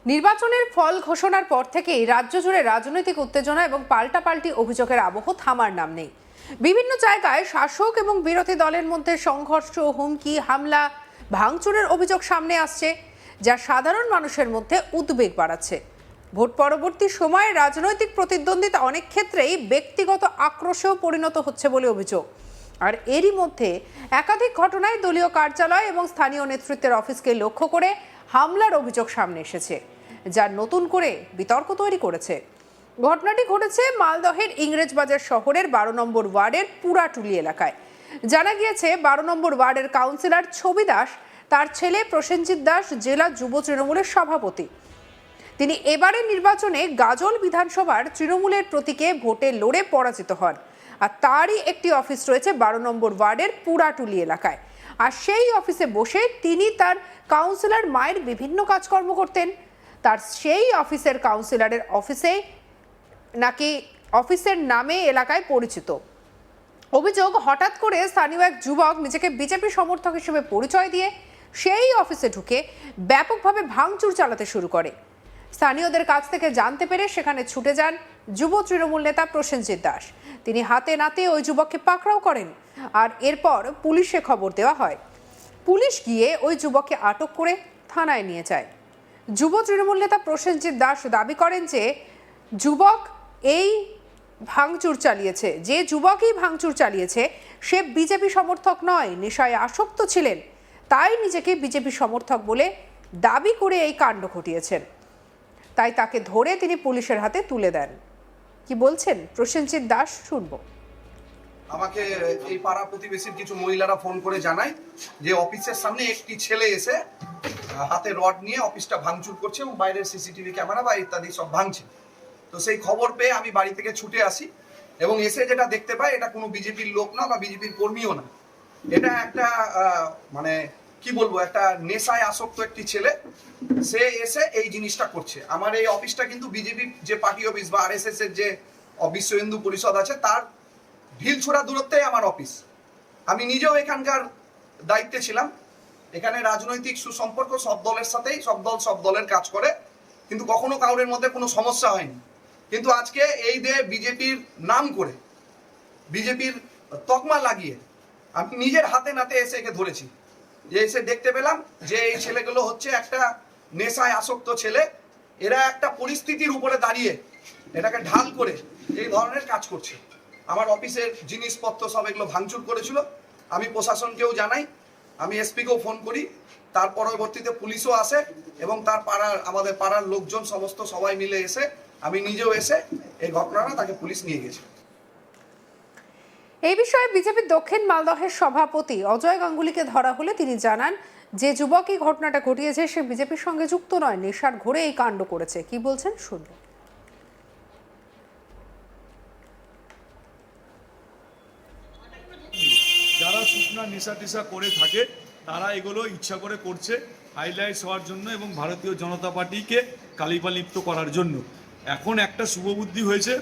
নির্বাচনের ফল ঘোষণার পর থেকেই রাজ্য জুড়ে রাজনৈতিক উত্তেজনা এবং পাল্টাপাল্টি অভিযোগের আবহ থামার নাম নেই। বিভিন্ন জায়গায় শাসক এবং বিরোধী দলের মধ্যে সংঘর্ষ, হুমকি, হামলা, ভাঙচুরের অভিযোগ সামনে আসছে, যা সাধারণ মানুষের মধ্যে উদ্বেগ বাড়াচ্ছে। ভোট পরবর্তী সময়ে রাজনৈতিক প্রতিদ্বন্দ্বিতা অনেক ক্ষেত্রেই ব্যক্তিগত আক্রোশেও পরিণত হচ্ছে বলে অভিযোগ। আর এরই মধ্যে একাধিক ঘটনায় দলীয় কার্যালয় এবং স্থানীয় নেতৃত্বের অফিসকে লক্ষ্য করে হামলার অভিযোগ সামনে এসেছে, যা নতুন করে বিতর্ক তৈরি করেছে। ঘটনাটি ঘটেছে মালদহের ইংরেজবাজার শহরের 12 নম্বর ওয়ার্ডের পুরাটুলি এলাকায়। জানা গিয়েছে 12 নম্বর ওয়ার্ডের কাউন্সিলর ছবি দাস, তার ছেলে প্রসেনজিৎ দাস জেলা যুব তৃণমূলের সভাপতি। তিনি এবারের নির্বাচনে গাজল বিধানসভার তৃণমূলের প্রতীকে ভোটে লড়ে পরাজিত হন। আর তারই একটি অফিস রয়েছে 12 নম্বর ওয়ার্ডের পুরাটুলি এলাকায়। আর সেই অফিসে বসে তিনি তার কাউন্সিলর মায়ের বিভিন্ন কাজকর্ম করতেন। তার সেই অফিসের কাউন্সিলরের অফিসে নাকি অফিসের নামে এলাকায় পরিচিত। অভিযোগ, হঠাৎ করে স্থানীয় এক যুবক নিজেকে বিজেপি সমর্থক হিসেবে পরিচয় দিয়ে সেই অফিসে ঢুকে ব্যাপকভাবে ভাঙচুর চালাতে শুরু করে। স্থানীয়দের কাছ থেকে জানতে পেরে সেখানে ছুটে যান যুব তৃণমূল নেতা প্রসেনজিৎ দাস। তিনি হাতে নাতে ওই যুবককে পাকড়াও করেন, আর এরপর পুলিশে খবর দেওয়া হয়। পুলিশ গিয়ে ওই যুবককে আটক করে থানায় নিয়ে যায়। যুব তৃণমূল নেতা প্রসেনজিৎ দাস দাবি করেন যে যুবক এই ভাঙচুর চালিয়েছে, সে বিজেপি সমর্থক নয়, নেশায় আসক্ত ছিলেন, তাই নিজেকে বিজেপি সমর্থক বলে দাবি করে এই কাণ্ড ঘটিয়েছেন। তাই তাকে ধরে তিনি পুলিশের হাতে তুলে দেন। কি বলছেন প্রসেনজিৎ দাস, শুনবো। আমাকে এই পাড়া প্রতিবেশীর কিছু মহিলারা ফোন করে জানায় যে অফিসের সামনে একটি ছেলে এসে হাতে রড নিয়ে অফিসটা ভাঙচুর করছে এবং বাইরের সিসিটিভি ক্যামেরা বা ইত্যাদি সব ভাঙছে। তো সেই খবর পেয়ে আমি বাড়ি থেকে ছুটে আসি এবং এসে যেটা দেখতে পাই, এটা কোনো বিজেপির লোক না বা বিজেপির কর্মীও না। এটা একটা মানে কি বলবো, একটা নেশায় আসক্ত একটি ছেলে, সে এসে এই জিনিসটা করছে। আমার এই অফিসটা কিন্তু বিজেপি যে পার্টি অফিস বা আরএসএস এর যে বিশ্ব হিন্দু পরিষদ আছে তার ঢিল ছোড়া দূরত্বে আমার অফিস। আমি নিজেও এখানকার দায়িত্বে ছিলাম। এখানে রাজনৈতিক সুসম্পর্ক সব দলের সাথেই, সব দল সব দলের কাজ করে, কিন্তু কখনো কারোর মধ্যে কোনো সমস্যা হয়নি। কিন্তু আজকে এই যে বিজেপির নাম করে, বিজেপির তকমা লাগিয়ে আমি নিজের হাতে নাতে এসে একে ধরেছি। যে এসে দেখতে পেলাম যে এই ছেলেগুলো হচ্ছে একটা নেশায় আসক্ত ছেলে। এরা একটা পরিস্থিতির উপরে দাঁড়িয়ে এটাকে ঢাল করে এই ধরনের কাজ করছে। আমার অফিসের জিনিসপত্র সব এগুলো ভাঙচুর করেছিল। আমি প্রশাসনকেও জানাই, আমি এসপিকেও ফোন করি, তার পরবর্তীতে পুলিশও আসে এবং তার পাড়ার আমাদের পাড়ার লোকজন সমস্ত সবাই মিলে এসে, আমি নিজেও এসে এই ঘটনাটা তাকে পুলিশ নিয়ে গেছে। এই বিষয়ে বিজেপির দক্ষিণ মালদহের সভাপতি অজয় গাঙ্গুলিকে ধরা হলে তিনি জানান যে যুবক এই ঘটনাটা ঘটিয়েছে সে বিজেপির সঙ্গে যুক্ত নয়, নেশার ঘোরে এই কাণ্ড করেছে। কি বলছেন শুনবো। যারা শুকনা নেশা টেশা করে থাকে তারা এগুলো ইচ্ছা করে করছে হাইলাইটস হওয়ার জন্য এবং ভারতীয় জনতা পার্টিকে কালিমালিপ্ত করার জন্য। এখন একটা শুভবুদ্ধি হয়েছে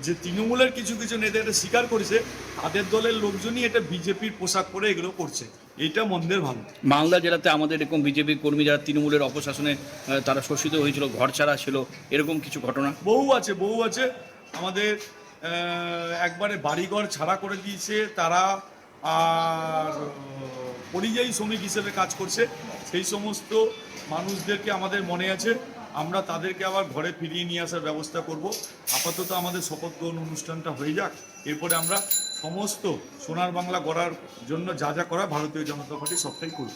যে তৃণমূলের কিছু কিছু নেতা এটা স্বীকার করেছে তাদের দলের লোকজনই এটা বিজেপির পোশাক পরে এগুলো করছে। এইটা মন্দের ভালো। মালদা জেলাতে আমাদের এরকম বিজেপি কর্মী যারা তৃণমূলের অপশাসনে তারা শোষিত হয়েছিল, ঘর ছাড়া ছিল, এরকম কিছু ঘটনা বহু আছে। আমাদের একবারে বাড়িঘর ছাড়া করে দিয়েছে তারা, আর পরিযায়ী শ্রমিক হিসেবে কাজ করছে। সেই সমস্ত মানুষদেরকে আমাদের মনে আছে, আমরা তাদেরকে আবার ঘরে ফিরিয়ে নিয়ে আসার ব্যবস্থা করব। আপাতত আমাদের শপথ গ্রহণ অনুষ্ঠানটা হয়ে যাক, এরপরে আমরা সমস্ত সোনার বাংলা গড়ার জন্য যা যা করা ভারতীয় জনতা পার্টি সবটাই করব।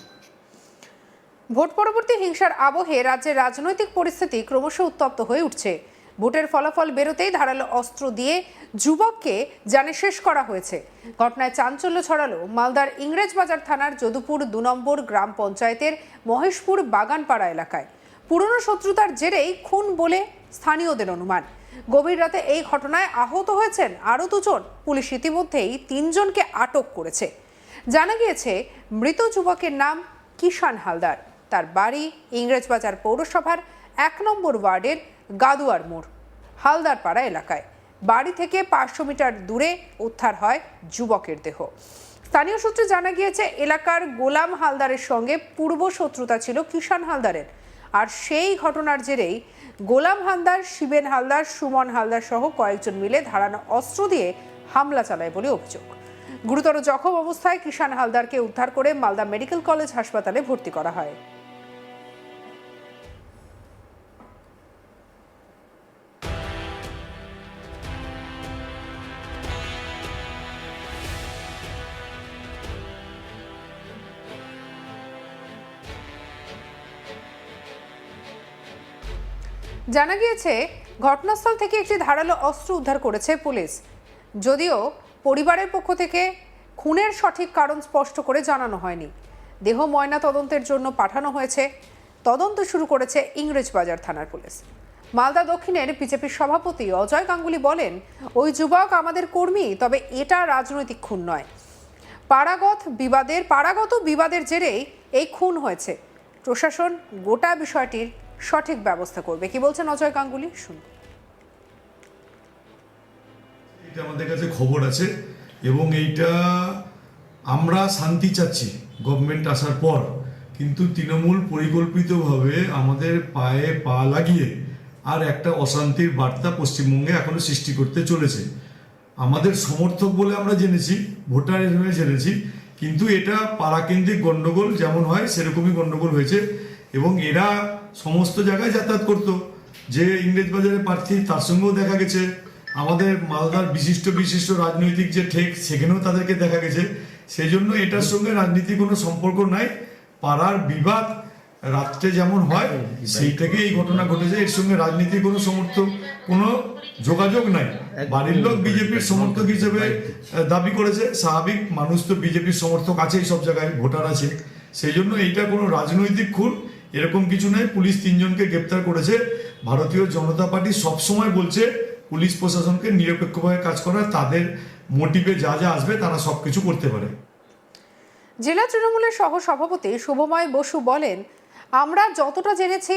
ভোট পরবর্তী হিংসার আবহে রাজ্যের রাজনৈতিক পরিস্থিতি ক্রমশ উত্তপ্ত হয়ে উঠছে। ভোটের ফলাফল বেরোতেই ধারালো অস্ত্র দিয়ে যুবককে জানে শেষ করা হয়েছে। ঘটনায় চাঞ্চল্য ছড়ালো মালদার ইংরেজবাজার থানার যদুপুর 2 নম্বর গ্রাম পঞ্চায়েতের মহেশপুর বাগানপাড়া এলাকায়। পুরনো শত্রুতার জেরেই খুন বলে স্থানীয়দের অনুমান। গভীর রাতে এই ঘটনায় আহত হয়েছেন আরও 2 জন। পুলিশ ইতিমধ্যেই 3 জনকে আটক করেছে। জানা গিয়েছে মৃত যুবকের নাম কিষান হালদার। তার বাড়ি ইংরেজবাজার পৌরসভার 1 নম্বর ওয়ার্ডের গাদুয়ার মোড় হালদারপাড়া এলাকায়। বাড়ি থেকে 500 মিটার দূরে উদ্ধার হয় যুবকের দেহ। স্থানীয় সূত্রে জানা গিয়েছে এলাকার গোলাম হালদারের সঙ্গে পূর্ব শত্রুতা ছিল কিষান হালদারের। আর সেই ঘটনার জেরেই গোলাম হালদার, শিবেন হালদার, সুমন হালদার সহ কয়েকজন মিলে ধারালো অস্ত্র দিয়ে হামলা চালায় বলে অভিযোগ। গুরুতর জখম অবস্থায় কিষান হালদারকে উদ্ধার করে মালদা মেডিকেল কলেজ হাসপাতালে ভর্তি করা হয়। জানা গিয়েছে ঘটনাস্থল থেকে একটি ধারালো অস্ত্র উদ্ধার করেছে পুলিশ। যদিও পরিবারের পক্ষ থেকে খুনের সঠিক কারণ স্পষ্ট করে জানানো হয়নি। দেহ ময়না তদন্তের জন্য পাঠানো হয়েছে। তদন্ত শুরু করেছে ইংরেজবাজার থানার পুলিশ। মালদা দক্ষিণের বিজেপির সভাপতি অজয় গাঙ্গুলি বলেন, ওই যুবক আমাদের কর্মী, তবে এটা রাজনৈতিক খুন নয়। পাড়াগত বিবাদের জেরেই এই খুন হয়েছে। প্রশাসন গোটা বিষয়টির সঠিক ব্যবস্থা করবে। কি বলছেন অজয় গাঙ্গুলি, শুনুন। এটা আমাদের কাছে খবর আছে এবং এইটা আমরা শান্তি চাচ্ছি গভর্নমেন্ট আসার পর, কিন্তু তৃণমূল পরিকল্পিতভাবে আমাদের পায়ে পা লাগিয়ে আর একটা অশান্তির বার্তা পশ্চিমবঙ্গে এখনো সৃষ্টি করতে চলেছে। আমাদের সমর্থক বলে আমরা জেনেছি, ভোটার হিসেবে জেনেছি, কিন্তু এটা পাড়াকেন্দ্রিক গন্ডগোল যেমন হয় সেরকমই গন্ডগোল হয়েছে এবং এরা সমস্ত জায়গায় যাতায়াত করতো। যে ইংরেজবাজারে প্রার্থী তার সঙ্গেও দেখা গেছে, আমাদের মালদার বিশিষ্ট রাজনৈতিক যে ঠেক সেখানেও তাদেরকে দেখা গেছে। সেই জন্য এটার সঙ্গে রাজনীতি কোনো সম্পর্ক নাই। পাড়ার বিবাদ রাত্রে যেমন হয় সেই থেকে এই ঘটনা ঘটেছে, এর সঙ্গে রাজনীতির কোনো যোগাযোগ নাই। বাড়ির লোক বিজেপির সমর্থক হিসেবে দাবি করেছে, স্বাভাবিক, মানুষ তো বিজেপির সমর্থক আছেই, সব জায়গায় ভোটার আছে। সেই জন্য এইটা কোনো রাজনৈতিক খুন এরকম কিছু নয়। পুলিশ 3 জনকে গ্রেপ্তার করেছে। ভারতীয় জনতা পার্টি সবসময় বলছে পুলিশ প্রশাসনকে নিরপেক্ষভাবে কাজ করা, তাদের মোটিভে যা যা আসবে তারা সবকিছু করতে পারে। জেলা তৃণমূলের সহ সভাপতি শুভময় বসু বলেন, আমরা যতটা জেনেছি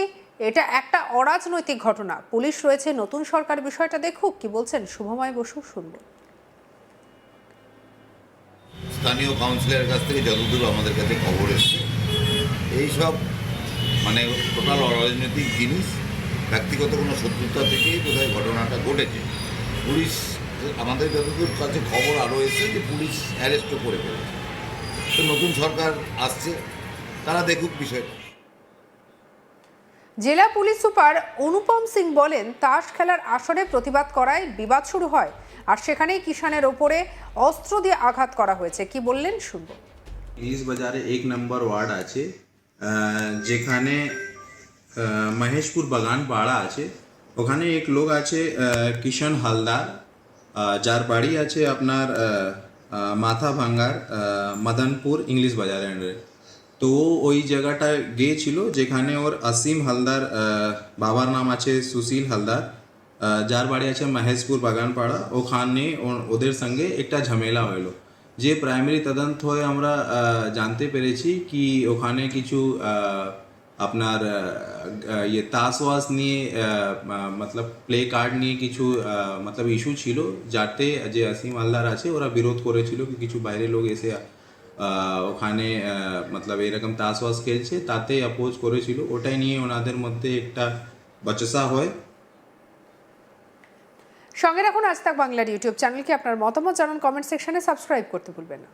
এটা একটা অরাজনৈতিক ঘটনা। পুলিশ রয়েছে, নতুন সরকার বিষয়টা দেখুক। কি বলছেন শুভময় বসু, শুনবো। স্থানীয় কাউন্সিলরের কাছ থেকে যতদূর আমাদের কাছে খবর এসেছে, এইসব মানে টোটাল অরাজনৈতিক জিনিস, ব্যক্তিগত কোনো শত্রুতা থেকেই বোধহয় ঘটনাটা ঘটেছে। পুলিশ, আমাদের যতদূর কাছে খবর আরও এসেছে যে পুলিশ অ্যারেস্টও করে ফেলেছে। তো নতুন সরকার আসছে, তারা দেখুক বিষয়টা। জেলা পুলিশ সুপার অনুপম সিং বলেন, তাস খেলার আসরে প্রতিবাদ করায় বিবাদ শুরু হয় আর সেখানেই কিষানের ওপরে অস্ত্র দিয়ে আঘাত করা হয়েছে। কি বললেন, শুনবো। ইংলিশ বাজারে 1 নম্বর ওয়ার্ড আছে, যেখানে মহেশপুর বাগান পাড়া আছে। ওখানে এক লোক আছে কিষান হালদার, যার বাড়ি আছে আপনার মাথা ভাঙ্গার মদনপুর ইংলিশ বাজারের আন্ডারে। তো ওই জায়গাটায় গিয়েছিল যেখানে ওর অসীম হালদার, বাবার নাম আছে সুশীল হালদার, যার বাড়ি আছে মহেশপুর বাগানপাড়া। ওখানে ওদের সঙ্গে একটা ঝামেলা হলো, যে প্রাইমারি তদন্ত হয়ে আমরা জানতে পেরেছি কি ওখানে কিছু আপনার ইয়ে তাস নিয়ে মতলব প্লে কার্ড নিয়ে কিছু মতলব ইস্যু ছিল, যাতে যে অসীম হালদার আছে ওরা বিরোধ করেছিল কি কিছু বাইরে লোক এসে ওখানে মতলব এরকম তাস খেলছে, তাতে অপোজ করেছিল। ওটাই নিয়ে ওনাদের মধ্যে একটা বচসা হয়। সঙ্গে রাখুন আজ তাক বাংলার ইউটিউব চ্যানেলকে। আপনার মতামত জানান কমেন্ট সেকশনে, সাবস্ক্রাইব করতে ভুলবেন না।